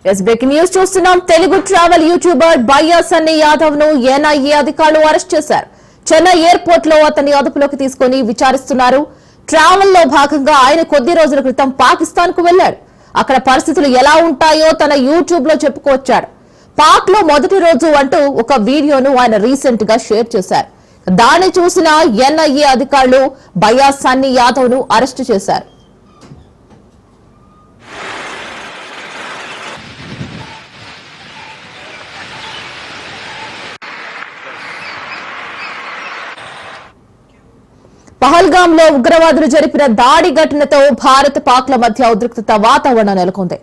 Breaking news చూస్తున్నాం. Telugu travel YouTuber బయ్యా సన్నీ యాదవ్ ను NIA అధికారులు అరెస్ట్ చేశారు. చెన్నై ఎయిర్పోర్ట్ లో అతన్ని అదుపులోకి తీసుకుని విచారిస్తున్నారు. ట్రావెల్ లో భాగంగా ఆయన కొద్ది రోజుల క్రితం పాకిస్తాన్ కు వెళ్లాడు. అక్కడ పరిస్థితులు ఎలా ఉంటాయో తన యూట్యూబ్ లో చెప్పుకొచ్చాడు. పాక్ లో మొదటి రోజు అంటూ ఒక వీడియోను ఆయన రీసెంట్ గా షేర్ చేశారు. దాన్ని చూసిన ఎన్ఐఏ అధికారులు బయ్యా సన్నీ యాదవ్ ను అరెస్టు చేశారు. పహల్గామ్ లో ఉగ్రవాదులు జరిపిన దాడి ఘటనతో భారత్ పాక్ ల మధ్య ఉద్రిక్తత వాతావరణం నెలకొంది.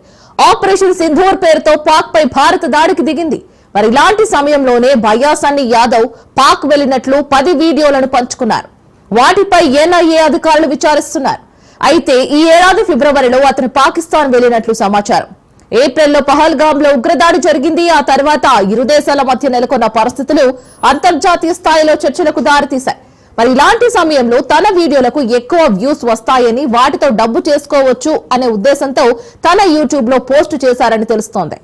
ఆపరేషన్ సింధూర్ పేరుతో పాక్ పై భారత్ దాడికి దిగింది. మరి ఇలాంటి సమయంలోనే బయ్యా సన్నీ యాదవ్ పాక్ వెళ్లినట్లు 10 వీడియోలను పంచుకున్నారు. వాటిపై ఎన్ఐఏ అధికారులు విచారిస్తున్నారు. అయితే ఈ ఏడాది ఫిబ్రవరిలో అతను పాకిస్తాన్ వెళ్లినట్లు సమాచారం. ఏప్రిల్లో పహల్గామ్ లో ఉగ్రదాడి జరిగింది. ఆ తర్వాత ఇరు దేశాల మధ్య నెలకొన్న పరిస్థితులు అంతర్జాతీయ స్థాయిలో చర్చలకు దారితీశాయి. మరి ఇలాంటి సమయంలో తన వీడియోలకు ఎక్కువ వ్యూస్ వస్తాయని, వాటితో డబ్బు చేసుకోవచ్చు అనే ఉద్దేశంతో తన యూట్యూబ్ లో పోస్ట్ చేశారని తెలుస్తోంది.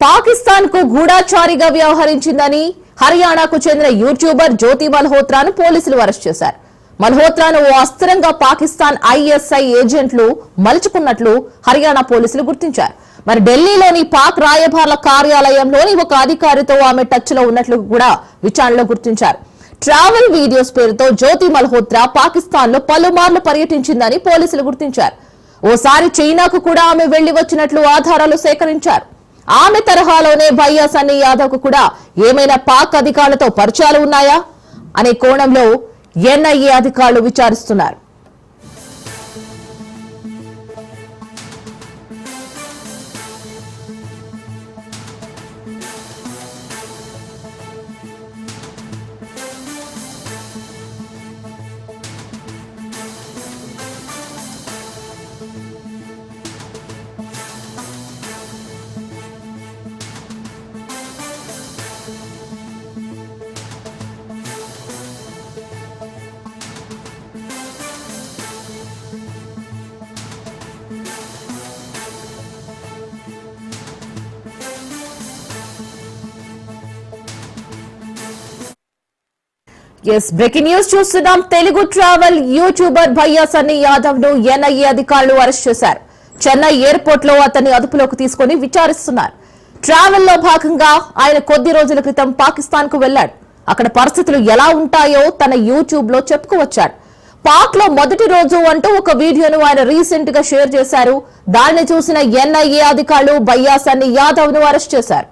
పాకిస్తాన్ కు గూఢాచారిగా వ్యవహరించిందని హర్యానాకు చెందిన యూట్యూబర్ జ్యోతి మల్హోత్రాను పోలీసులు అరెస్ట్ చేశారు. మల్హోత్రాను ఓ అస్త్రంగా పాకిస్తాన్ ఐఎస్ఐ ఏజెంట్లు మలుచుకున్నట్లు హర్యానా పోలీసులు గుర్తించారు. మరి ఢిల్లీలోని పాక్ రాయబార కార్యాలయంలోని ఒక అధికారితో ఆమె టచ్ లో ఉన్నట్లు కూడా విచారణలో గుర్తించారు. ట్రావెల్ వీడియోస్ పేరుతో జ్యోతి మల్హోత్రా పాకిస్తాన్ లో పలుమార్లు పర్యటించిందని పోలీసులు గుర్తించారు. ఓసారి చైనాకు కూడా ఆమె వెళ్లి వచ్చినట్లు ఆధారాలు సేకరించారు. ఆమె తరహాలోనే బయ్యా సన్నీ యాదవ్ కు కూడా ఏమైనా పాక్ అధికారులతో పరిచయాలు ఉన్నాయా అనే కోణంలో ఎన్ఐఏ అధికారులు విచారిస్తున్నారు. బ్రేకింగ్ న్యూస్ చూస్తున్నాం. తెలుగు ట్రావెల్ యూట్యూబర్ బయ్యా సన్నీ యాదవ్ ను ఎన్ఐఏ అధికారులు అరెస్ట్ చేశారు. చెన్నై ఎయిర్పోర్ట్ లో అతన్ని అదుపులోకి తీసుకుని విచారిస్తున్నారు. ట్రావెల్ లో భాగంగా ఆయన కొద్ది రోజుల క్రితం పాకిస్తాన్ కు వెళ్లాడు. అక్కడ పరిస్థితులు ఎలా ఉంటాయో తన యూట్యూబ్ లో చెప్పుకొచ్చాడు. పాక్ లో మొదటి రోజు అంటూ ఒక వీడియోను ఆయన రీసెంట్ గా షేర్ చేశారు. దాన్ని చూసిన ఎన్ఐఏ అధికారులు బయ్యా సన్నీ యాదవ్ ను అరెస్ట్ చేశారు.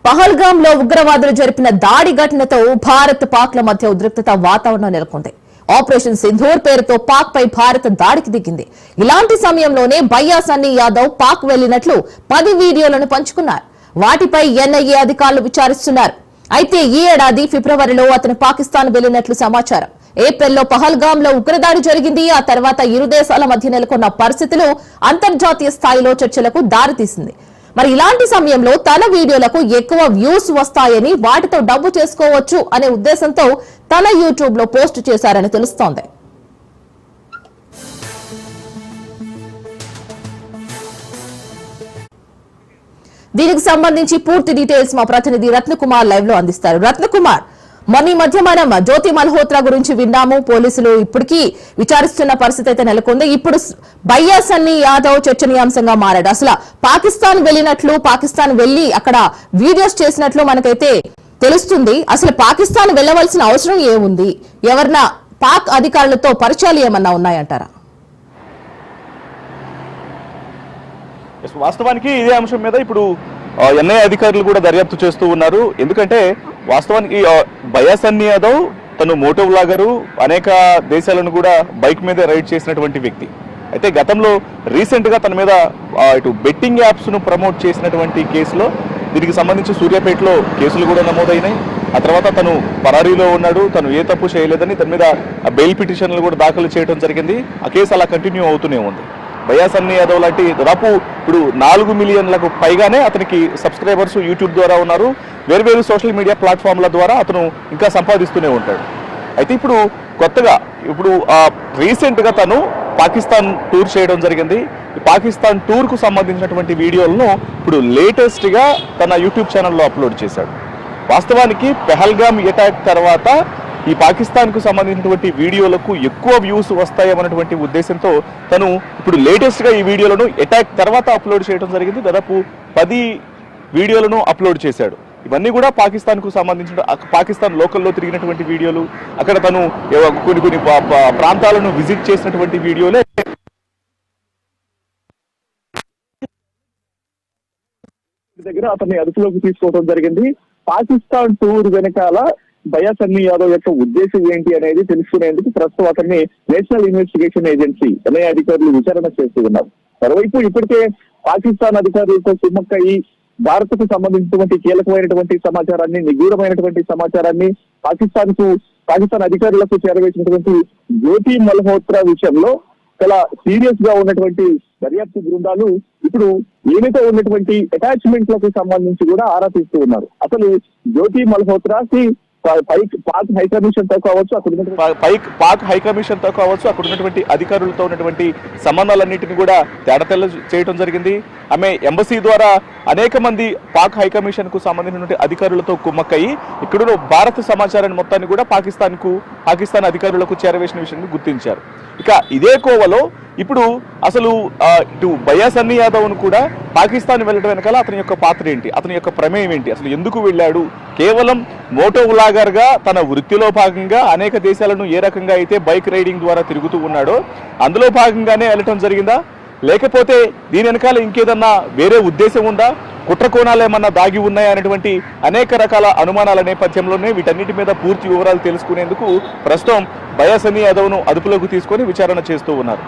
పహల్గామ్ లో ఉగ్రవాదులు జరిపిన దాడి ఘటనతో భారత్ పాక్ ల మధ్య ఉద్రిక్తత వాతావరణం నెలకొంది. ఆపరేషన్ సింధూర్ పేరుతో పాక్ పై భారత్ దాడికి దిగింది. ఇలాంటి సమయంలోనే బయ్యా సన్నీ యాదవ్ పాక్ వెళ్లినట్లు 10 వీడియోలను పంచుకున్నారు. వాటిపై ఎన్ఐఏ అధికారులు విచారిస్తున్నారు. అయితే ఈ ఏడాది ఫిబ్రవరిలో అతను పాకిస్తాన్ వెళ్లినట్లు సమాచారం. ఏప్రిల్లో పహల్గామ్ లో ఉగ్రదాడి జరిగింది. ఆ తర్వాత ఇరు దేశాల మధ్య నెలకొన్న పరిస్థితులు అంతర్జాతీయ స్థాయిలో చర్చలకు దారితీసింది. మరి ఇలాంటి సమయంలో తన వీడియోలకు ఎక్కువ వ్యూస్ వస్తాయని, వాటితో డబ్బు చేసుకోవచ్చు అనే ఉద్దేశంతో తన యూట్యూబ్ లో పోస్ట్ చేశారని తెలుస్తోంది. దీనికి సంబంధించి పూర్తి డీటెయిల్స్ మా ప్రతినిధి రత్నకుమార్ లైవ్ లో అందిస్తారు. రత్నకుమార్, మొన్న ఈ మధ్య మనం జ్యోతి మల్హోత్రా గురించి విన్నాము. పోలీసులు ఇప్పటికీ విచారిస్తున్న పరిస్థితి అయితే నెలకొంది. ఇప్పుడు బయ్యా సన్నీ యాదవ్ చర్చనీయాంశంగా మారాడు. అసలు పాకిస్తాన్ వెళ్ళినట్లు, పాకిస్తాన్ వెళ్లి అక్కడ వీడియోస్ చేసినట్లు మనకైతే తెలుస్తుంది. అసలు పాకిస్తాన్ వెళ్లవలసిన అవసరం ఏముంది? ఎవరన్నా పాక్ అధికారులతో పరిచయాలు ఏమన్నా ఉన్నాయంటారా? వాస్తవానికి ఇదే అంశం మీద ఇప్పుడు ఎన్ఐఏ అధికారులు కూడా దర్యాప్తు చేస్తూ ఉన్నారు. ఎందుకంటే వాస్తవానికి బయ్యా సన్నీ యాదవ్ తను మోటో వ్లాగరు, అనేక దేశాలను కూడా బైక్ మీద రైడ్ చేసినటువంటి వ్యక్తి. అయితే గతంలో రీసెంట్ గా తన మీద ఇటు బెట్టింగ్ యాప్స్ ను ప్రమోట్ చేసినటువంటి కేసులో దీనికి సంబంధించి సూర్యాపేటలో కేసులు కూడా నమోదైనాయి. ఆ తర్వాత తను పరారీలో ఉన్నాడు, తను ఏ తప్పు చేయలేదని తన మీద బెయిల్ పిటిషన్లు కూడా దాఖలు చేయడం జరిగింది. ఆ కేసు అలా కంటిన్యూ అవుతూనే ఉంది. భయ్యా సన్నీ యాదవ్ లాంటి దాదాపు ఇప్పుడు 4 మిలియన్లకు పైగానే అతనికి సబ్స్క్రైబర్స్ యూట్యూబ్ ద్వారా ఉన్నారు. వేర్వేరు సోషల్ మీడియా ప్లాట్ఫామ్ల ద్వారా అతను ఇంకా సంపాదిస్తూనే ఉంటాడు. అయితే ఇప్పుడు కొత్తగా రీసెంట్గా తను పాకిస్తాన్ టూర్ చేయడం జరిగింది. ఈ పాకిస్తాన్ టూర్కు సంబంధించినటువంటి వీడియోలను ఇప్పుడు లేటెస్ట్గా తన యూట్యూబ్ ఛానల్లో అప్లోడ్ చేశాడు. వాస్తవానికి పెహల్గామ్ అటాక్ తర్వాత ఈ పాకిస్తాన్కు సంబంధించినటువంటి వీడియోలకు ఎక్కువ వ్యూస్ వస్తాయన్నటువంటి ఉద్దేశంతో తను ఇప్పుడు లేటెస్ట్గా ఈ వీడియోలను అటాక్ తర్వాత అప్లోడ్ చేయడం జరిగింది. దాదాపు 10 వీడియోలను అప్లోడ్ చేశాడు. ఇవన్నీ కూడా పాకిస్తాన్కు సంబంధించిన పాకిస్తాన్ లోకల్లో తిరిగినటువంటి వీడియోలు, అక్కడ తను కొన్ని ప్రాంతాలను విజిట్ చేసినటువంటి వీడియోలే దగ్గర అతన్ని అదుపులోకి తీసుకోవడం జరిగింది. పాకిస్తాన్ టూర్ వెనకాల భయ్యా సన్నీ యాదవ్ యొక్క ఉద్దేశం ఏంటి అనేది తెలుసుకునేందుకు ప్రస్తుతం అతన్ని నేషనల్ ఇన్వెస్టిగేషన్ ఏజెన్సీ ఎన్ఐఏ అధికారులు విచారణ చేస్తూ ఉన్నారు. మరోవైపు ఇప్పటికే పాకిస్తాన్ అధికారులతో కుమ్మక్కయి భారత్కు సంబంధించినటువంటి కీలకమైనటువంటి సమాచారాన్ని, నిగూఢమైనటువంటి సమాచారాన్ని పాకిస్తాన్ అధికారులకు చేరవేసినటువంటి జ్యోతి మల్హోత్రా విషయంలో చాలా సీరియస్ గా ఉన్నటువంటి దర్యాప్తు బృందాలు ఇప్పుడు ఏమితో ఉన్నటువంటి అటాచ్మెంట్లకు సంబంధించి కూడా ఆరా తీస్తూ ఉన్నారు. అసలు జ్యోతి మల్హోత్రాకి పాక్ హైకమిషన్ తో కావచ్చు, అక్కడ ఉన్నటువంటి అధికారులతో ఉన్నటువంటి సంబంధాలన్నింటినీ కూడా తేడతెల్ల చేయడం జరిగింది. ఆమె ఎంబసీ ద్వారా అనేక మంది పాక్ హైకమిషన్ కు సంబంధించినటువంటి అధికారులతో కుమ్మక్కయి ఇక్కడ భారత సమాచారాన్ని మొత్తాన్ని కూడా పాకిస్తాన్ అధికారులకు చేరవేసిన విషయాన్ని గుర్తించారు. ఇక ఇదే కోవలో ఇప్పుడు అసలు ఇటు భయ్యా సన్నీ యాదవ్ ను కూడా పాకిస్తాన్ వెళ్ళడం వెనకాల అతని యొక్క పాత్ర ఏంటి, అతని యొక్క ప్రమేయం ఏంటి, అసలు ఎందుకు వెళ్ళాడు, కేవలం మోటో వ్లాగర్ గా తన వృత్తిలో భాగంగా అనేక దేశాలను ఏ రకంగా అయితే బైక్ రైడింగ్ ద్వారా తిరుగుతూ ఉన్నాడో అందులో భాగంగానే వెళ్ళటం జరిగిందా, లేకపోతే దీని వెనకాల ఇంకేదన్నా వేరే ఉద్దేశం ఉందా, కుట్ర కోణాలు ఏమన్నా దాగి ఉన్నాయా అనేటువంటి అనేక రకాల అనుమానాల నేపథ్యంలోనే వీటన్నిటి మీద పూర్తి వివరాలు తెలుసుకునేందుకు ప్రస్తుతం భయ్యా సన్నీ యాదవ్ ను అదుపులోకి తీసుకొని విచారణ చేస్తూ ఉన్నారు.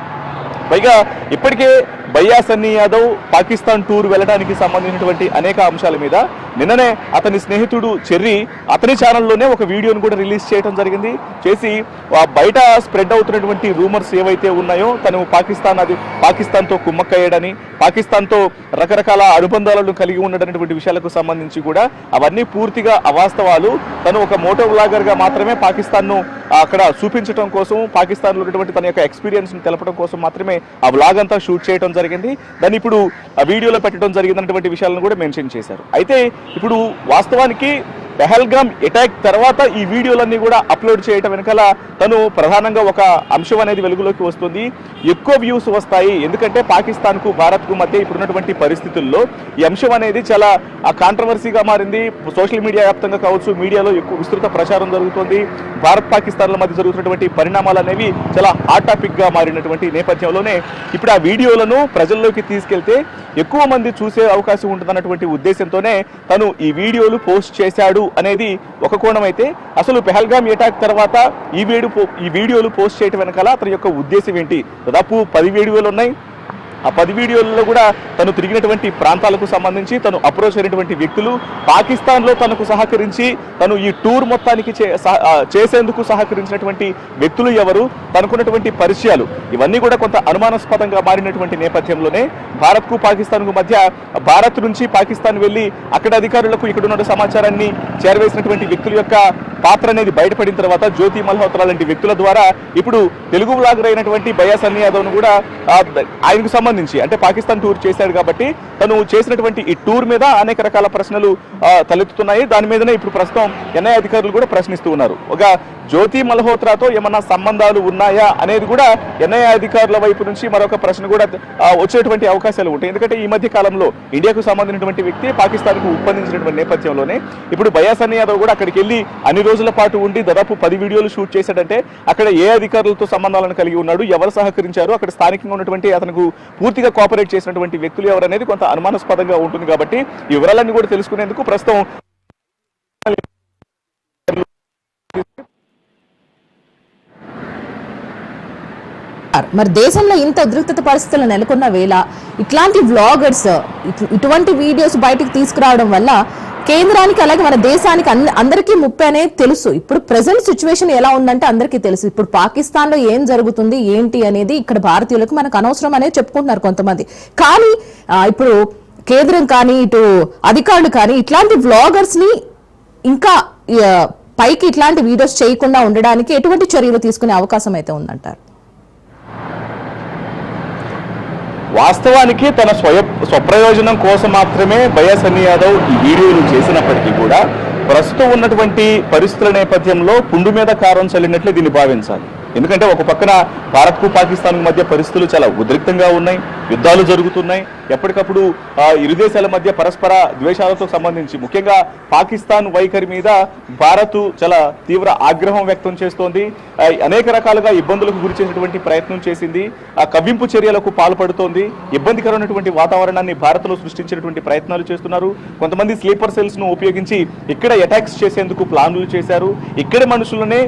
పైగా ఇప్పటికే భయ్యా సన్నీ యాదవ్ పాకిస్తాన్ టూర్ వెళ్ళడానికి సంబంధించినటువంటి అనేక అంశాల మీద నిన్ననే అతని స్నేహితుడు చెర్రీ అతని ఛానల్లోనే ఒక వీడియోను కూడా రిలీజ్ చేయడం జరిగింది. చేసి బయట స్ప్రెడ్ అవుతున్నటువంటి రూమర్స్ ఏవైతే ఉన్నాయో తను పాకిస్తాన్తో కుమ్మక్కయ్యాడని, పాకిస్తాన్తో రకరకాల అనుబంధాలను కలిగి ఉండడనేటువంటి విషయాలకు సంబంధించి కూడా అవన్నీ పూర్తిగా అవాస్తవాలు. తను ఒక మోటో వ్లాగర్ గా మాత్రమే పాకిస్తాన్ను అక్కడ చూపించడం కోసం, పాకిస్తాన్లో ఉన్నటువంటి తన యొక్క ఎక్స్పీరియన్స్ ని తెలపడం కోసం మాత్రమే ఆ వ్లాగ్ అంతా షూట్ చేయడం జరిగింది. దాన్ని ఇప్పుడు ఆ వీడియోలో పెట్టడం జరిగిందన్నటువంటి విషయాలను కూడా మెన్షన్ చేశారు. అయితే ఇప్పుడు వాస్తవానికి పెహల్గామ్ అటాక్ తర్వాత ఈ వీడియోలన్నీ కూడా అప్లోడ్ చేయడం వెనకాల తను ప్రధానంగా ఒక అంశం అనేది వెలుగులోకి వస్తుంది. ఎక్కువ వ్యూస్ వస్తాయి, ఎందుకంటే పాకిస్తాన్కు భారత్కు మధ్య ఇప్పుడున్నటువంటి పరిస్థితుల్లో ఈ అంశం అనేది చాలా కాంట్రవర్సీగా మారింది. సోషల్ మీడియా వ్యాప్తంగా కావచ్చు, మీడియాలో ఎక్కువ విస్తృత ప్రచారం జరుగుతుంది. భారత్ పాకిస్తాన్ల మధ్య జరుగుతున్నటువంటి పరిణామాలు అనేవి చాలా హాట్ టాపిక్ గా మారినటువంటి నేపథ్యంలోనే ఇప్పుడు ఆ వీడియోలను ప్రజల్లోకి తీసుకెళ్తే ఎక్కువ మంది చూసే అవకాశం ఉంటుందన్నటువంటి ఉద్దేశంతోనే తను ఈ వీడియోలు పోస్ట్ చేశాడు అనేది ఒక కోణం అయితే, అసలు పెహల్గామ్ అటాక్ తర్వాత ఈ వీడియోలు పోస్ట్ చేయడం వెనకాల అతని యొక్క ఉద్దేశం ఏంటి? దాదాపు 10 వీడియోలు ఉన్నాయి. ఆ 10 వీడియోలలో కూడా తను తిరిగినటువంటి ప్రాంతాలకు సంబంధించి తను అప్రోచ్ అయినటువంటి వ్యక్తులు, పాకిస్తాన్లో తనకు సహకరించి తను ఈ టూర్ మొత్తానికి చేసేందుకు సహకరించినటువంటి వ్యక్తులు ఎవరు, తనకున్నటువంటి పరిచయాలు, ఇవన్నీ కూడా కొంత అనుమానాస్పదంగా మారినటువంటి నేపథ్యంలోనే భారత్కు పాకిస్తాన్కు మధ్య భారత్ నుంచి పాకిస్తాన్ వెళ్ళి అక్కడ అధికారులకు ఇక్కడున్న సమాచారాన్ని చేరవేసినటువంటి వ్యక్తుల యొక్క పాత్ర అనేది బయటపడిన తర్వాత జ్యోతి మల్హోత్రా లాంటి వ్యక్తుల ద్వారా ఇప్పుడు తెలుగు వ్లాగర్ అయినటువంటి భయ్యా సన్నీ యాదవ్ ను కూడా ఆయనకు సంబంధించి అంటే పాకిస్తాన్ టూర్ చేశాడు కాబట్టి తను చేసినటువంటి ఈ టూర్ మీద అనేక రకాల ప్రశ్నలు తలెత్తుతున్నాయి. దాని మీదనే ఇప్పుడు ప్రస్తుతం ఎన్ఐఏ అధికారులు కూడా ప్రశ్నిస్తూ ఉన్నారు. ఒక జ్యోతి మల్హోత్రాతో ఏమన్నా సంబంధాలు ఉన్నాయా అనేది కూడా ఎన్ఐఏ అధికారుల వైపు నుంచి మరొక ప్రశ్న కూడా వచ్చేటువంటి అవకాశాలు ఉంటాయి. ఎందుకంటే ఈ మధ్య కాలంలో ఇండియాకు సంబంధించినటువంటి వ్యక్తి పాకిస్తాన్కు ఉప్పందించినటువంటి నేపథ్యంలోనే ఇప్పుడు భయ్యా సన్నీ యాదవ్ కూడా అక్కడికి వెళ్ళి అన్ని రోజుల పాటు ఉండి దాదాపు 10 వీడియోలు షూట్ చేశాడంటే అక్కడ ఏ అధికారులతో సంబంధాలను కలిగి ఉన్నాడు, ఎవరు సహకరించారు, అక్కడ స్థానికంగా ఉన్నటువంటి అతనికి పూర్తిగా కోఆపరేట్ చేసినటువంటి వ్యక్తులు ఎవరనేది కొంత అనుమానాస్పదంగా ఉంటుంది. కాబట్టి ఈ వివరాలన్నీ కూడా తెలుసుకునేందుకు ప్రస్తుతం మరి దేశంలో ఇంత ఉద్రిక్తత పరిస్థితులు నెలకొన్న వేళ ఇట్లాంటి వ్లాగర్స్ ఇటువంటి వీడియోస్ బయటకు తీసుకురావడం వల్ల కేంద్రానికి అలాగే మన దేశానికి అందరికీ ముప్పై అనేది తెలుసు. ఇప్పుడు ప్రెసెంట్ సిచ్యువేషన్ ఎలా ఉందంటే అందరికీ తెలుసు. ఇప్పుడు పాకిస్తాన్ లో ఏం జరుగుతుంది ఏంటి అనేది ఇక్కడ భారతీయులకు మనకు అనవసరం అనేది చెప్పుకుంటున్నారు కొంతమంది. కానీ ఇప్పుడు కేంద్రం కానీ ఇటు అధికారులు కానీ ఇట్లాంటి వ్లాగర్స్ ని ఇంకా పైకి ఇట్లాంటి వీడియోస్ చేయకుండా ఉండడానికి ఎటువంటి చర్యలు తీసుకునే అవకాశం అయితే ఉందంటారు? వాస్తవానికి తన స్వప్రయోజనం కోసం మాత్రమే బయా సన్నీ యాదవ్ ఈ వీడియోలు చేసినప్పటికీ కూడా ప్రస్తుతం ఉన్నటువంటి పరిస్థితుల నేపథ్యంలో పుండు మీద కారం చల్లినట్లే దీన్ని భావించాలి. ఎందుకంటే ఒక పక్కన భారత్కు పాకిస్తాన్ మధ్య పరిస్థితులు చాలా ఉద్రిక్తంగా ఉన్నాయి, యుద్ధాలు జరుగుతున్నాయి. ఎప్పటికప్పుడు ఇరు దేశాల మధ్య పరస్పర ద్వేషాలతో సంబంధించి ముఖ్యంగా పాకిస్తాన్ వైఖరి మీద భారత్ చాలా తీవ్ర ఆగ్రహం వ్యక్తం చేస్తోంది. అనేక రకాలుగా ఇబ్బందులకు గురి చేసేటువంటి ప్రయత్నం చేసింది. కవ్వింపు చర్యలకు పాల్పడుతోంది. ఇబ్బందికరమైనటువంటి వాతావరణాన్ని భారత్లో సృష్టించేటువంటి ప్రయత్నాలు చేస్తున్నారు. కొంతమంది స్లీపర్ సెల్స్ ను ఉపయోగించి ఇక్కడ అటాక్స్ చేసేందుకు ప్లాన్లు చేశారు. ఇక్కడి మనుషులనే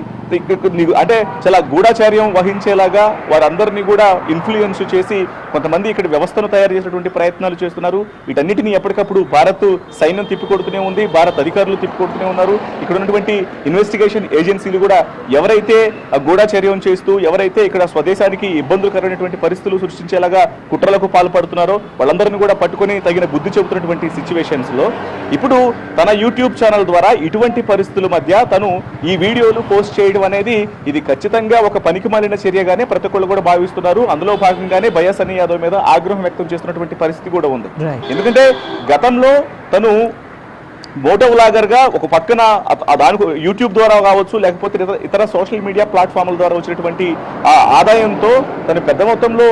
అంటే చాలా గూఢాచార్యం వహించేలాగా వారందరినీ కూడా ఇన్ఫ్లుయెన్స్ చేసి కొంతమంది ఇక్కడ వ్యవస్థను తయారు చేసేటువంటి ప్రయత్నాలు చేస్తున్నారు. వీటన్నిటిని ఎప్పటికప్పుడు భారత్ సైన్యం తిప్పికొడుతూనే ఉంది, భారత్ అధికారులు తిప్పికొడుతూనే ఉన్నారు. ఇక్కడ ఉన్నటువంటి ఇన్వెస్టిగేషన్ ఏజెన్సీలు కూడా ఎవరైతే గూఢాచర్యం చేస్తూ ఎవరైతే ఇక్కడ స్వదేశానికి ఇబ్బందులకరమైనటువంటి పరిస్థితులు సృష్టించేలాగా కుట్రలకు పాల్పడుతున్నారో వాళ్ళందరినీ కూడా పట్టుకొని తగిన బుద్ధి చెబుతున్నటువంటి సిచ్యువేషన్స్ లో ఇప్పుడు తన యూట్యూబ్ ఛానల్ ద్వారా ఇటువంటి పరిస్థితుల మధ్య తను ఈ వీడియోలు పోస్ట్ చేయడం అనేది ఇది ఖచ్చితంగా ఒక పనికిమాలిన చర్యగానే ప్రతి ఒక్కళ్ళు కూడా భావిస్తున్నారు. అందులో భాగంగానే బయా సన్నీ యాదవ్ మీద ఆగ్రహం వ్యక్తం చేస్తున్నటువంటి పరిస్థితి కూడా ఉంది. ఎందుకంటే గతంలో తను మోటో వ్లాగర్ గా ఒక పక్కన దానికి యూట్యూబ్ ద్వారా కావచ్చు లేకపోతే ఇతర సోషల్ మీడియా ప్లాట్ఫామ్ల ద్వారా వచ్చినటువంటి ఆదాయంతో తను పెద్ద మొత్తంలో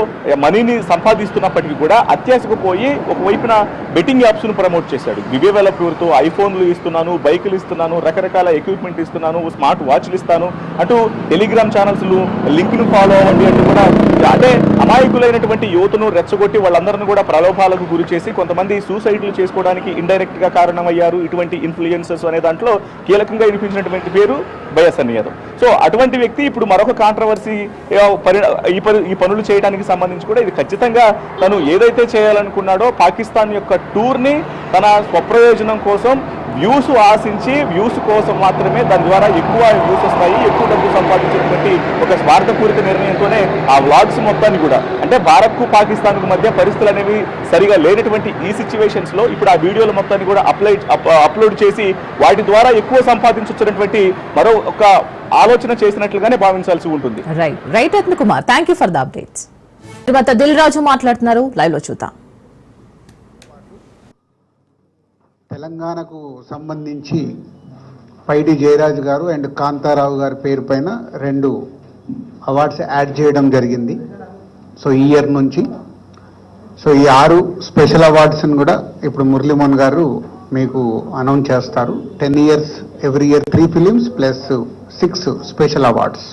మనీని సంపాదిస్తున్నప్పటికీ కూడా అత్యాశకు పోయి ఒకవైపున బెట్టింగ్ యాప్స్ ను ప్రమోట్ చేశాడు. వివేవేల పేరుతో ఐఫోన్లు ఇస్తున్నాను, బైకులు ఇస్తున్నాను, రకరకాల ఎక్విప్మెంట్ ఇస్తున్నాను, స్మార్ట్ వాచ్లు ఇస్తాను, అటు టెలిగ్రామ్ ఛానల్స్ లింక్ ను ఫాలో అవ్వండి అంటూ కూడా అంటే అమాయకులైనటువంటి యువతను రెచ్చగొట్టి వాళ్ళందరినీ కూడా ప్రలోభాలకు గురి చేసి కొంతమంది సూసైడ్లు చేసుకోవడానికి ఇండైరెక్ట్ గా కారణమయ్యారు. ఇటువంటి ఇన్ఫ్లుయెన్సర్స్ అనే దాంట్లో కీలకంగా వినిపించినటువంటి పేరు బయా సన్నీ యాదవ్. సో అటువంటి వ్యక్తి ఇప్పుడు మరొక కాంట్రవర్సీ ఈ పనులు చేయడానికి సంబంధించి కూడా ఇది ఖచ్చితంగా తను ఏదైతే చేయాలనుకున్నాడో పాకిస్తాన్ యొక్క టూర్ని తన స్వప్రయోజనం కోసం వ్యూస్ ఆశించి వ్యూస్ కోసం మాత్రమే దాని ద్వారా ఎక్కువ వ్యూస్ వస్తాయి, ఎక్కువ డబ్బు సంపాదించేటువంటి ఒక స్వార్థపూరిత నిర్ణయంతోనే ఆ వ్లాగ్స్ మొత్తాన్ని కూడా అంటే భారత్కు పాకిస్తాన్కు మధ్య పరిస్థితులు అనేవి సరిగా లేనటువంటి ఈ సిచ్యువేషన్స్ లో ఇప్పుడు ఆ వీడియోల మొత్తాన్ని కూడా అప్లోడ్ చేసి వాటి ద్వారా ఎక్కువ సంపాదించుతున్నటువంటి మరో ఒక ఆలోచన చేసినట్లుగానే భావించాల్సి ఉంటుంది. Right Ratna Kumar, thank you for the updates. తర్వాత దిల్ రాజు మాట్లాడుతున్నారు, లైవ్ లో చూద్దాం. తెలంగాణకు సంబంధించి పైడి జయరాజ్ గారు అండ్ కాంతారావు గారి పేరు పైన 2 అవార్డ్స్ యాడ్ చేయడం జరిగింది. సో ఈ ఇయర్ నుంచి సో ఈ 6 స్పెషల్ అవార్డ్స్ని కూడా ఇప్పుడు మురళీమోహన్ గారు మీకు అనౌన్స్ చేస్తారు. 10 years every year 3 films plus 6 special awards.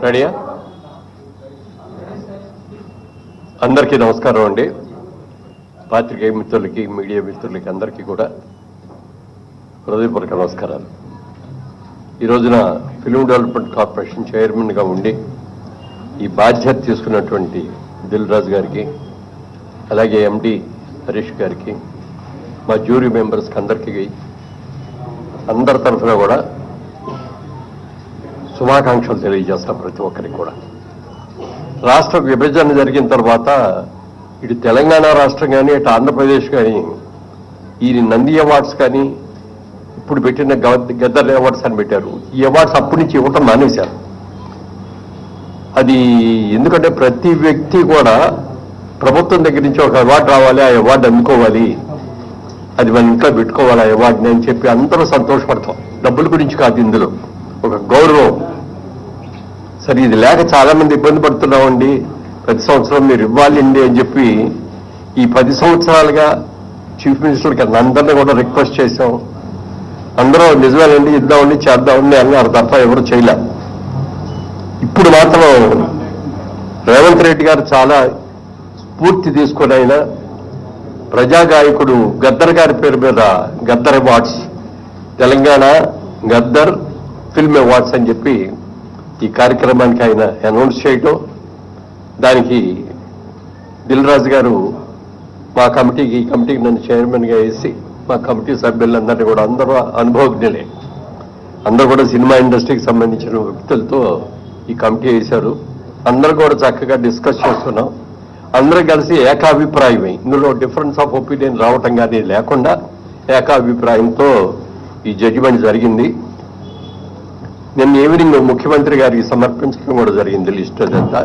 రెడీయా? అందరికీ నమస్కారం అండి. పాత్రికేయ మిత్రులకి, మీడియా మిత్రులకి అందరికీ కూడా హృదయపూర్వక నమస్కారాలు. ఈ రోజున ఫిల్మ్ డెవలప్మెంట్ కార్పొరేషన్ చైర్మన్గా ఉండి ఈ బాధ్యత తీసుకున్నటువంటి దిల్ రాజు గారికి, అలాగే ఎండి హరీష్ గారికి, మా జ్యూరీ మెంబర్స్కి అందరికీ అందరి తరఫున కూడా శుభాకాంక్షలు తెలియజేస్తాం ప్రతి ఒక్కరికి కూడా. రాష్ట్ర విభజన జరిగిన తర్వాత ఇటు తెలంగాణ రాష్ట్రం కానీ ఇటు ఆంధ్రప్రదేశ్ కానీ ఈ నంది అవార్డ్స్ కానీ ఇప్పుడు పెట్టిన గద్దర్ అవార్డ్స్ అని పెట్టారు. ఈ అవార్డ్స్ అప్పటి నుంచి ఇవ్వటం మానేశారు. అది ఎందుకంటే ప్రతి వ్యక్తి కూడా ప్రభుత్వం దగ్గర నుంచి ఒక అవార్డు రావాలి, ఆ అవార్డు అందుకోవాలి, అది మన ఇంట్లో పెట్టుకోవాలి ఆ అవార్డుని అని చెప్పి అందరూ సంతోషపడతాం. డబ్బుల గురించి కాదు, ఇందులో ఒక గౌరవం సరే ఇది లేక చాలా మంది ఇబ్బంది పడుతున్నామండి, ప్రతి సంవత్సరం మీరు ఇవ్వాలండి అని చెప్పి ఈ 10 సంవత్సరాలుగా చీఫ్ మినిస్టర్కి అందరినీ కూడా రిక్వెస్ట్ చేశాం. అందరూ నిజమేనండి ఇద్దామండి చేద్దామండి అన్నారు తప్ప ఎవరు చేయలే. ఇప్పుడు మాత్రం రేవంత్ రెడ్డి గారు చాలా స్ఫూర్తి తీసుకొని ఆయన ప్రజాగాయకుడు గద్దర్ గారి పేరు మీద Gaddar awards, Telangana Gaddar film awards అని చెప్పి ఈ కార్యక్రమానికి ఆయన అనౌన్స్ చేయటం, దానికి దిల్ రాజు గారు మా కమిటీకి నన్ను చైర్మన్గా వేసి మా కమిటీ సభ్యులందరినీ కూడా అందరూ అనుభవజ్ఞులే, అందరూ కూడా సినిమా ఇండస్ట్రీకి సంబంధించిన వ్యక్తులతో ఈ కమిటీ వేశారు. అందరూ కూడా చక్కగా డిస్కస్ చేస్తున్నాం. అందరూ కలిసి ఏకాభిప్రాయమే, ఇందులో డిఫరెన్స్ ఆఫ్ ఒపీనియన్ రావటం కానీ లేకుండా ఏకాభిప్రాయంతో ఈ జడ్జిమెంట్ జరిగింది. నిన్న ఈవినింగ్ ముఖ్యమంత్రి గారికి సమర్పించడం కూడా జరిగింది లిస్ట్ అదంతా.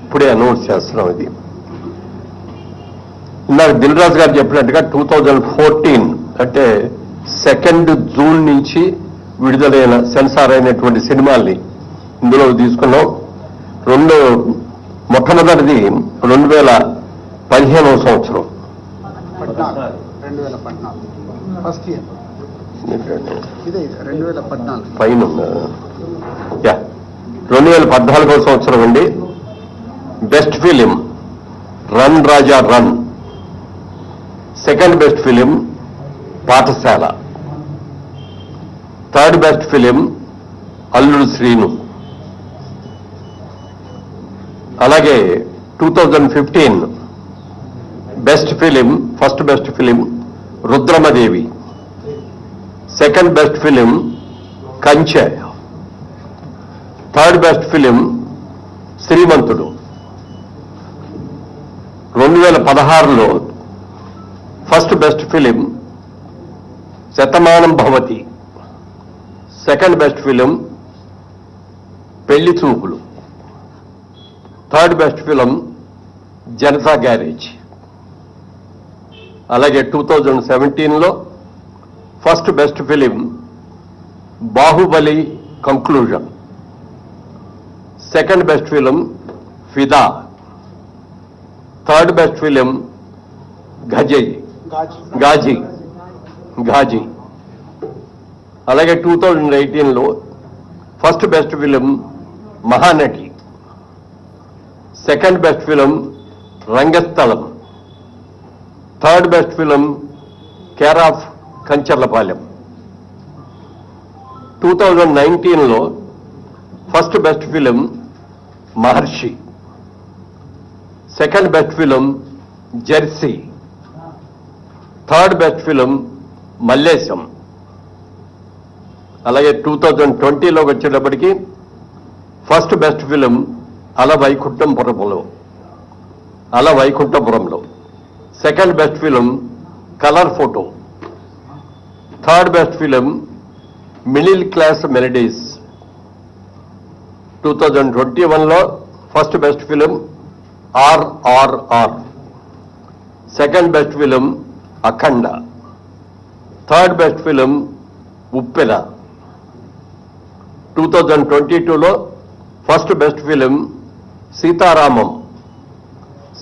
ఇప్పుడే అనౌన్స్ చేస్తున్నాం. ఇది ఇందాక దిల్ రాజు గారు చెప్పినట్టుగా 2014 అంటే 2 జూన్ నుంచి విడుదలైన సెన్సార్ అయినటువంటి సినిమాల్ని ఇందులో తీసుకున్నాం. మొట్టమొదటిది 2015వ సంవత్సరం 2014 ఫస్ట్ ఇయర్ ఇదే 2014 పైన 2014వ సంవత్సరం అండి. Best film run Raja run, second best film Pathasala, third best film Alludu Sreenu. అలాగే 2015 best film, first best film Rudhramadevi, second best film Kanche, third best film Srimanthudu. 2016లో first best film Shatamanam Bhavathi, second best film Pelli Choopulu, third best film Janatha garage. అలాగే 2017లో first best film Baahubali conclusion, second best film Fidaa, third best film Ghazi. అలాగే 2018లో first best film Mahanati, second best film Rangasthalam, third best film care of Kancharapalem. 2019లో first best film Maharshi, second best film jersey, third best film Mallesham. అలాగే 2020లోకి వచ్చేటప్పటికి first best film Ala వైకుంఠపురంలో, second best film colour photo, third best film middle class melodies. 2021లో first best film RRR, second best film Akhanda, third best film Uppena. 2022లో first best film Sitaramam,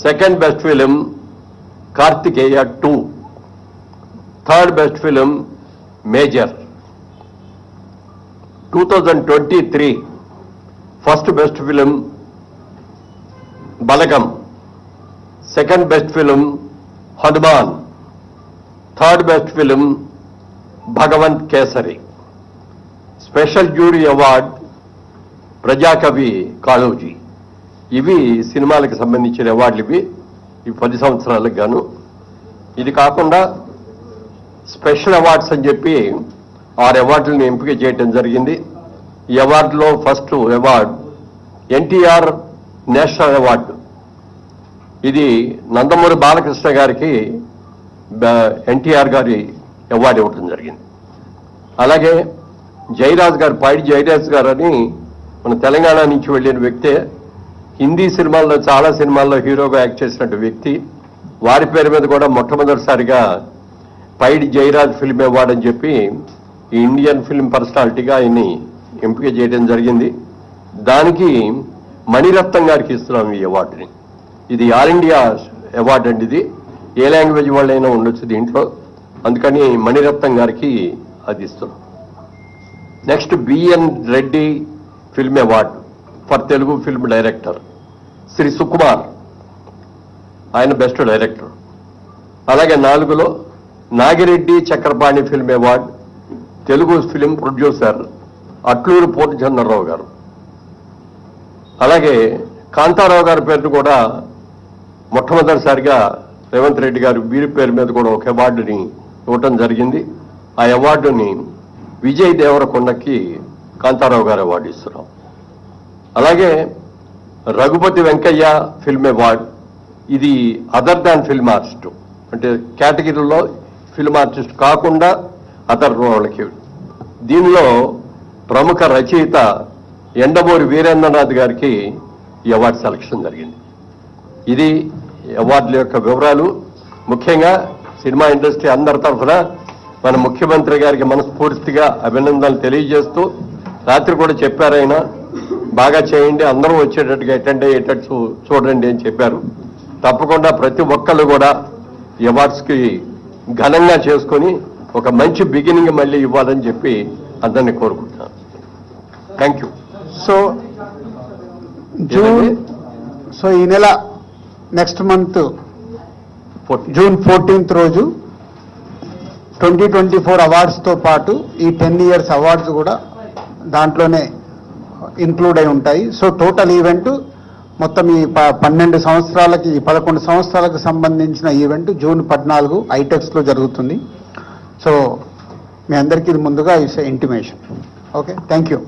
second best film Karthikeya 2, third best film major. 2023 first best film Balagam, second best film Hanuman, third best film Bhagavanth Kesari. Special jury award Prajakavi Kaloji. ఇవి సినిమాలకు సంబంధించిన అవార్డులు. ఇవి 10 సంవత్సరాలకు గాను. ఇది కాకుండా స్పెషల్ అవార్డ్స్ అని చెప్పి 6 అవార్డులను ఎంపిక చేయడం జరిగింది. ఈ అవార్డులో first award NTR national award. ఇది నందమూరి బాలకృష్ణ గారికి ఎన్టీఆర్ గారి అవార్డు ఇవ్వడం జరిగింది. అలాగే జయరాజ్ గారు, పైడి జయరాజ్ గారు అని మన తెలంగాణ నుంచి వెళ్ళిన వ్యక్తే, హిందీ సినిమాల్లో చాలా సినిమాల్లో హీరోగా యాక్ట్ చేసినట్టు వ్యక్తి. వారి పేరు మీద కూడా మొట్టమొదటిసారిగా పైడి జయరాజ్ ఫిల్మ్ అవార్డు అని చెప్పి ఈ ఇండియన్ ఫిల్మ్ పర్సనాలిటీగా ఆయన్ని ఎంపిక చేయడం జరిగింది. దానికి మణిరత్నం గారికి ఇస్తున్నాం ఈ అవార్డుని. ఇది ఆల్ ఇండియా అవార్డు అండి. ఇది ఏ లాంగ్వేజ్ వాళ్ళైనా ఉండొచ్చు దీంట్లో, అందుకని మణిరత్నం గారికి అది ఇస్తున్నాం. Next BN Reddy film award for Telugu film director Shri Sukumar, ఆయన బెస్ట్ డైరెక్టర్. అలాగే 4లో Nagi Reddy Chakrapani film award Telugu film producer Atluru Purnachandra Rao garu. అలాగే కాంతారావు గారి పేరును కూడా మొట్టమొదటిసారిగా రేవంత్ రెడ్డి గారు వీరి పేరు మీద కూడా ఒక అవార్డుని ఇవ్వటం జరిగింది. ఆ అవార్డుని విజయ్ దేవరకొండకి కాంతారావు గారు అవార్డు ఇస్తున్నాం. అలాగే రఘుపతి వెంకయ్య ఫిల్మ్ అవార్డు, ఇది అదర్ దాన్ ఫిల్మ్ ఆర్టిస్ట్, అంటే కేటగిరీలో ఫిల్మ్ ఆర్టిస్ట్ కాకుండా అదర్ వాళ్ళకి. దీనిలో ప్రముఖ రచయిత ఎండమూరి వీరేంద్రనాథ్ గారికి ఈ అవార్డు సెలక్షన్ జరిగింది. ఇది అవార్డుల యొక్క వివరాలు. ముఖ్యంగా సినిమా ఇండస్ట్రీ అందరి తరఫున మన ముఖ్యమంత్రి గారికి మనస్ఫూర్తిగా అభినందనలు తెలియజేస్తూ, రాత్రి కూడా చెప్పారు ఆయన, బాగా చేయండి, అందరూ వచ్చేటట్టుగా అటెండ్ అయ్యేటట్టు చూడండి అని చెప్పారు. తప్పకుండా ప్రతి ఒక్కళ్ళు కూడా ఈ అవార్డ్స్కి ఘనంగా చేసుకొని ఒక మంచి బిగినింగ్ మళ్ళీ ఇవ్వాలని చెప్పి అందరినీ కోరుకుంటున్నాను. Thank you. సో ఈ నెల నెక్స్ట్ మంత్ జూన్ 14th రోజు 2024 అవార్డ్స్తో పాటు ఈ 10 years అవార్డ్స్ కూడా దాంట్లోనే ఇంక్లూడ్ అయి ఉంటాయి. సో టోటల్ ఈవెంట్ మొత్తం ఈ 12 సంవత్సరాలకి 11 సంవత్సరాలకు సంబంధించిన ఈవెంట్ జూన్ 14 ఐటెక్స్లో జరుగుతుంది. సో మీ అందరికీ ఇది ముందుగా it's intimation. Okay, thank you.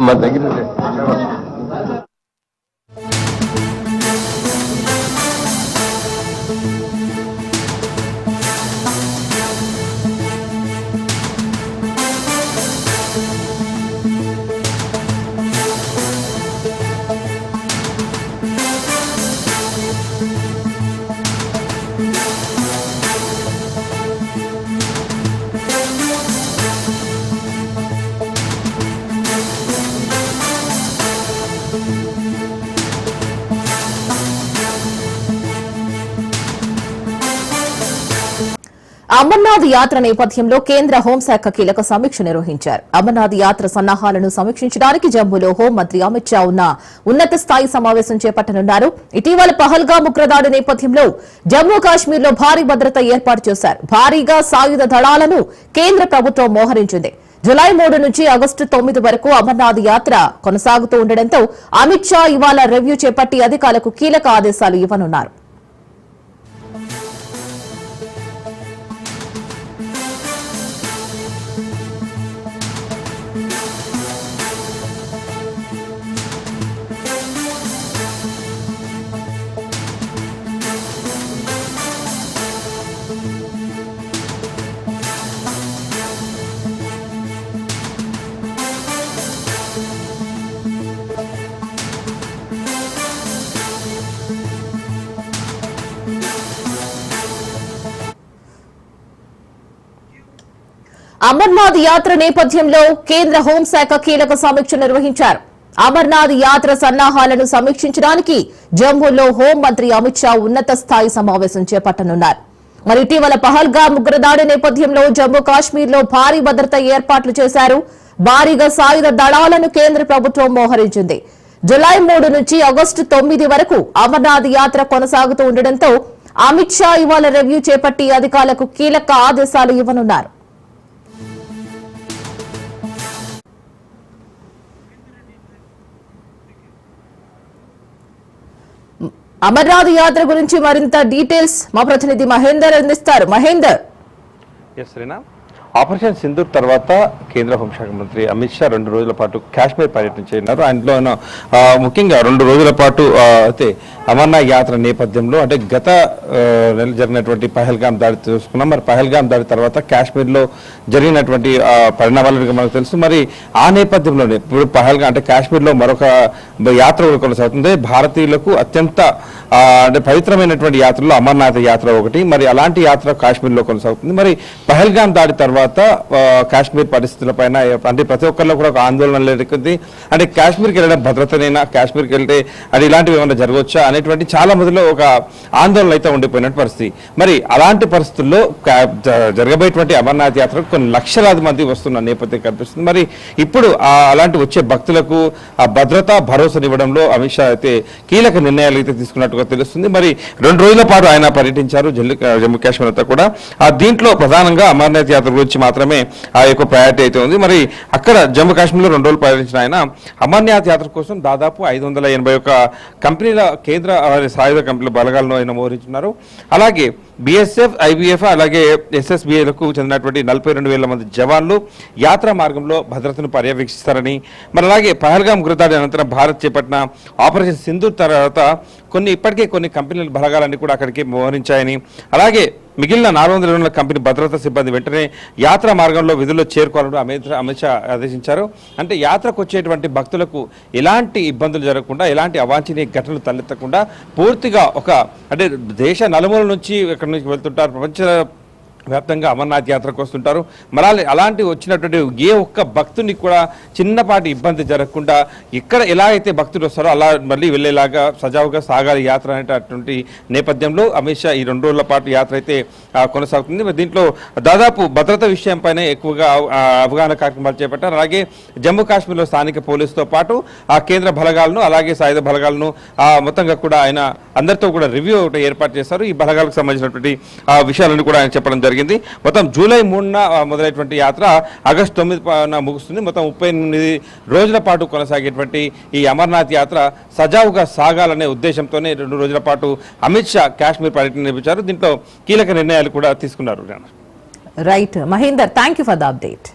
మా దగ్గర అమర్నాథ్ యాత్ర నేపథ్యంలో కేంద్ర హోంశాఖ కీలక సమీక్ష నిర్వహించారు. అమర్నాథ్ యాత్ర సన్నాహాలను సమీక్షించడానికి జమ్మూలో హోంమంత్రి అమిత్ షా ఉన్నత స్థాయి సమావేశం చేపట్టనున్నారు. ఇటీవల పహల్గామ్ ఉగ్రదాడి నేపథ్యంలో జమ్మూ కాశ్మీర్లో భారీ భద్రత ఏర్పాటు చేశారు. భారీగా సాయుధ దళాలను కేంద్ర ప్రభుత్వం మోహరించింది. జులై 3 నుంచి ఆగస్టు 9 వరకు అమర్నాథ్ యాత్ర కొనసాగుతూ ఉండడంతో అమిత్ షా ఇవాళ రివ్యూ చేపట్టి అధికారులకు కీలక ఆదేశాలు ఇవ్వనున్నారు. అమర్నాథ్ యాత్ర నేపథ్యంలో కేంద్ర హోంశాఖ కీలక సమీక్ష నిర్వహించారు. అమర్నాథ్ యాత్ర సన్నాహాలను సమీక్షించడానికి జమ్మూలో హోంమంత్రి అమిత్ షా ఉన్నత స్థాయి సమావేశం చేపట్టనున్నారు. మరి ఇటీవల పహల్గామ్ ఉగ్రదాడి నేపథ్యంలో జమ్మూ కాశ్మీర్లో భారీ భద్రత ఏర్పాట్లు చేశారు. భారీగా సాయుధ దళాలను కేంద్ర ప్రభుత్వం మోహరించింది. జులై 3 నుంచి ఆగస్టు 9 వరకు అమర్నాథ్ యాత్ర కొనసాగుతూ ఉండడంతో అమిత్ షా ఇవాళ రివ్యూ చేపట్టి అధికారులకు కీలక ఆదేశాలు ఇవ్వనున్నారు. అమర్నాథ్ యాత్ర గురించి మరింత డీటెయిల్స్ మా ప్రతినిధి మహేందర్ అందిస్తారు. మహేందర్. ఆపరేషన్ సింధూర్ తర్వాత కేంద్ర హోంశాఖ మంత్రి అమిత్ షా 2 రోజుల పాటు కాశ్మీర్ పర్యటన చేయనున్నారు. అందులో ముఖ్యంగా 2 రోజుల పాటు అయితే అమర్నాథ్ యాత్ర నేపథ్యంలో అంటే గత నెల జరిగినటువంటి పహల్గాం దాడి చూసుకున్నాం. మరి పహల్గాం దాడి తర్వాత కాశ్మీర్లో జరిగినటువంటి పరిణామాలు మనకు తెలుసు. మరి ఆ నేపథ్యంలోనే ఇప్పుడు పహల్గాం అంటే కాశ్మీర్లో మరొక యాత్ర కూడా కొనసాగుతుంది. భారతీయులకు అత్యంత అంటే పవిత్రమైనటువంటి యాత్రలో అమర్నాథ్ యాత్ర ఒకటి. మరి అలాంటి యాత్ర కాశ్మీర్లో కొనసాగుతుంది. మరి పహల్గాం దాడి తర్వాత కాశ్మీర్ పరిస్థితులపైన అంటే ప్రతి ఒక్కరిలో కూడా ఒక ఆందోళన లేకుంది. అంటే కాశ్మీర్కి వెళ్ళడం భద్రతనైనా, కాశ్మీర్కి వెళ్తే అది ఇలాంటివి ఏమైనా జరగవచ్చా అనేటువంటి చాలా మందిలో ఒక ఆందోళన అయితే ఉండిపోయినటువంటి పరిస్థితి. మరి అలాంటి పరిస్థితుల్లో జరగబోయేటువంటి అమర్నాథ్ యాత్రకు కొన్ని లక్షలాది మంది వస్తున్న నేపథ్యం కనిపిస్తుంది. మరి ఇప్పుడు అలాంటి వచ్చే భక్తులకు ఆ భద్రత భరోసానివ్వడంలో అమిత్ షా అయితే కీలక నిర్ణయాలు అయితే తీసుకున్నట్టుగా తెలుస్తుంది. మరి 2 రోజుల పాటు ఆయన పర్యటించారు జమ్మూ కాశ్మీర్ అంతా కూడా. దీంట్లో ప్రధానంగా అమర్నాథ్ యాత్ర గురించి మాత్రమే ఆ యొక్క ప్రయారిటీ అయితే ఉంది. మరి అక్కడ జమ్మూ కాశ్మీర్లో 2 రోజులు పర్యటించిన ఆయన అమర్నాథ్ యాత్ర కోసం దాదాపు 581 కంపెనీల కేంద్ర సాయుధ కంపెనీల బలగాలను ఆయన మోహరించున్నారు. అలాగే బిఎస్ఎఫ్, ఐబిఎఫ్ అలాగే ఎస్ఎస్బిఐలకు చెందినటువంటి 42,000 మంది జవాన్లు యాత్రా మార్గంలో భద్రతను పర్యవేక్షిస్తారని, మరి అలాగే పహల్గాం ఉగ్రదాడి అనంతరం భారత్ చేపట్టిన ఆపరేషన్ సింధూర్ తర్వాత ఇప్పటికే కొన్ని కంపెనీల బలగాలన్నీ కూడా అక్కడికి మోహరించాయని, అలాగే మిగిలిన 420 కంపెనీ భద్రతా సిబ్బంది వెంటనే యాత్రా మార్గంలో విధుల్లో చేరుకోవాలని అమిత్ షా ఆదేశించారు. అంటే యాత్రకు వచ్చేటువంటి భక్తులకు ఎలాంటి ఇబ్బందులు జరగకుండా, ఎలాంటి అవాంఛనీయ ఘటనలు తలెత్తకుండా పూర్తిగా అంటే దేశ నలుమూల నుంచి ఇక్కడ నుంచి వెళ్తుంటారు, ప్రపంచ వ్యాప్తంగా అమర్నాథ్ యాత్రకు వస్తుంటారు. మరి అలాంటి వచ్చినటువంటి ఏ ఒక్క భక్తుని కూడా చిన్నపాటి ఇబ్బంది జరగకుండా ఇక్కడ ఎలా అయితే భక్తులు వస్తారో అలా మళ్ళీ వెళ్ళేలాగా సజావుగా సాగాలి యాత్ర అనేటటువంటి నేపథ్యంలో అమిత్ షా ఈ 2 రోజుల పాటు యాత్ర అయితే కొనసాగుతుంది. దీంట్లో దాదాపు భద్రత విషయంపైనే ఎక్కువగా అవగాహన కార్యక్రమాలు చేపట్టారు. అలాగే జమ్మూ కాశ్మీర్లో స్థానిక పోలీసుతో పాటు ఆ కేంద్ర బలగాలను అలాగే సాయుధ బలగాలను మొత్తంగా కూడా ఆయన అందరితో కూడా రివ్యూ ఒకటి ఏర్పాటు చేశారు. ఈ బలగాలకు సంబంధించినటువంటి విషయాలను కూడా ఆయన చెప్పడం జరిగింది. మొత్తం జూలై 3న మొదలైనటువంటి యాత్ర ఆగస్టు 9న ముగుస్తుంది. మొత్తం 38 రోజుల పాటు కొనసాగేటువంటి ఈ అమర్నాథ్ యాత్ర సజావుగా సాగాలనే ఉద్దేశంతోనే 2 రోజుల పాటు అమిత్ షా కాశ్మీర్ పర్యటన నిర్వహించారు. దీంట్లో కీలక నిర్ణయాలు కూడా తీసుకున్నారు. Right Mahender, thank you for the update.